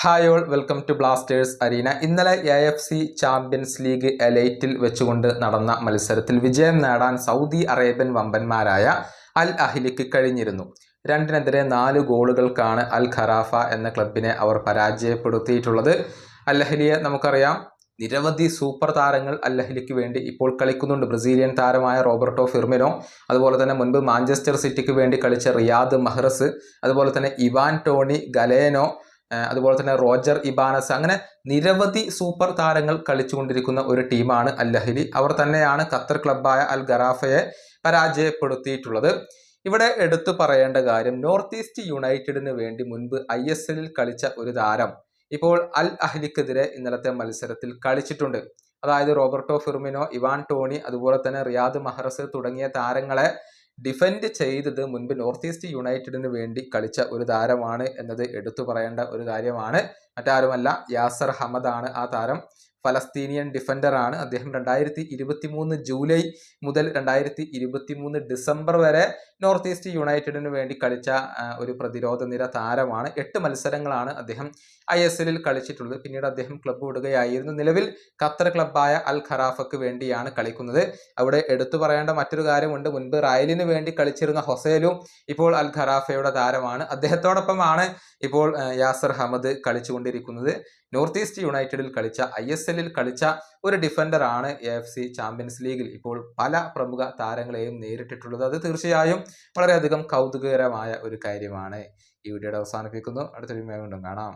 Hi all, welcome to Blasters Arena. ഇന്നലെ AFC champions league എലൈറ്റിൽ വെച്ചുകൊണ്ട് നടന്ന മത്സരത്തിൽ വിജയം നേടാൻ സൗദി അറേബ്യൻ വമ്പന്മാരായ അൽ അഹ്ലിക്ക് കഴിഞ്ഞിരുന്നു. 2-4 ഗോളുകൾക്കാണ് അൽ ഖറാഫ എന്ന ക്ലബിനെ അവർ പരാജയപ്പെടുത്തിയിട്ടുള്ളത്. അൽ അഹ്ലിയെ നമുക്കറിയാം, നിരവധി സൂപ്പർ താരങ്ങൾ അൽ അഹ്ലിക്ക് വേണ്ടി ഇപ്പോൾ കളിക്കുന്നുണ്ട്. ബ്രസീലിയൻ താരമായ റോബർട്ടോ ഫിർമിനോ, അതുപോലെ തന്നെ മുൻപ് മാഞ്ചസ്റ്റർ സിറ്റിക്ക് വേണ്ടി കളിച്ച റിയാദ് മഹ്റസ്, അതുപോലെ തന്നെ ഇവാൻ ടോണി ഗലേനോ, അതുപോലെ തന്നെ റോജർ ഇബാനസ്, അങ്ങനെ നിരവധി സൂപ്പർ താരങ്ങൾ കളിച്ചുകൊണ്ടിരിക്കുന്ന ഒരു ടീമാണ് അൽ അഹ്ലി. അവർ തന്നെയാണ് ഖത്തർ ക്ലബ്ബായ അൽ ഖറാഫയെ പരാജയപ്പെടുത്തിയിട്ടുള്ളത്. ഇവിടെ എടുത്തു പറയേണ്ട കാര്യം, നോർത്ത് ഈസ്റ്റ് യുണൈറ്റഡിന് വേണ്ടി മുൻപ് ISL കളിച്ച ഒരു താരം ഇപ്പോൾ അൽ അഹ്ലിക്കെതിരെ ഇന്നലത്തെ മത്സരത്തിൽ കളിച്ചിട്ടുണ്ട്. അതായത് റോബർട്ടോ ഫിർമിനോ, ഇവാൻ ടോണി, അതുപോലെ തന്നെ റിയാദ് മഹ്റസ് തുടങ്ങിയ താരങ്ങളെ ഡിഫെൻഡ് ചെയ്തത് മുൻപ് നോർത്ത് ഈസ്റ്റ് യുണൈറ്റഡിന് വേണ്ടി കളിച്ച ഒരു താരമാണ് എന്നത് എടുത്തു പറയേണ്ട ഒരു കാര്യമാണ്. മറ്റാരുമല്ല, യാസർ ഹമദാണ് ആ താരം. ഫലസ്തീനിയൻ ഡിഫൻഡറാണ് അദ്ദേഹം. 2023 ജൂലൈ മുതൽ 2023 ഡിസംബർ വരെ നോർത്ത് ഈസ്റ്റ് യുണൈറ്റഡിന് വേണ്ടി കളിച്ച ഒരു പ്രതിരോധ നിര താരമാണ്. 8 മത്സരങ്ങളാണ് അദ്ദേഹം ISL കളിച്ചിട്ടുള്ളത്. പിന്നീട് അദ്ദേഹം ക്ലബ്ബ് വിടുകയായിരുന്നു. നിലവിൽ ഖത്തർ ക്ലബ്ബായ അൽ ഖറാഫക്ക് വേണ്ടിയാണ് കളിക്കുന്നത്. അവിടെ എടുത്തു പറയേണ്ട മറ്റൊരു കാര്യമുണ്ട്, മുൻപ് റയലിന് വേണ്ടി കളിച്ചിരുന്ന ഹൊസേലു ഇപ്പോൾ അൽ ഖറാഫയുടെ താരമാണ്. അദ്ദേഹത്തോടൊപ്പമാണ് ഇപ്പോൾ യാസർ ഹമദ് കളിച്ചുകൊണ്ടിരിക്കുന്നത്. നോർത്ത് ഈസ്റ്റ് യുണൈറ്റഡിൽ കളിച്ച, ISL കളിച്ച ഒരു ഡിഫൻഡറാണ് AFC ചാമ്പ്യൻസ് ലീഗിൽ ഇപ്പോൾ പല പ്രമുഖ താരങ്ങളെയും നേരിട്ടിട്ടുള്ളത്. അത് തീർച്ചയായും വളരെയധികം കൗതുകകരമായ ഒരു കാര്യമാണ്. ഈ വീഡിയോയുടെ അവസാനിപ്പിക്കുന്നു. അടുത്ത വീഡിയോയിൽ വീണ്ടും കാണാം.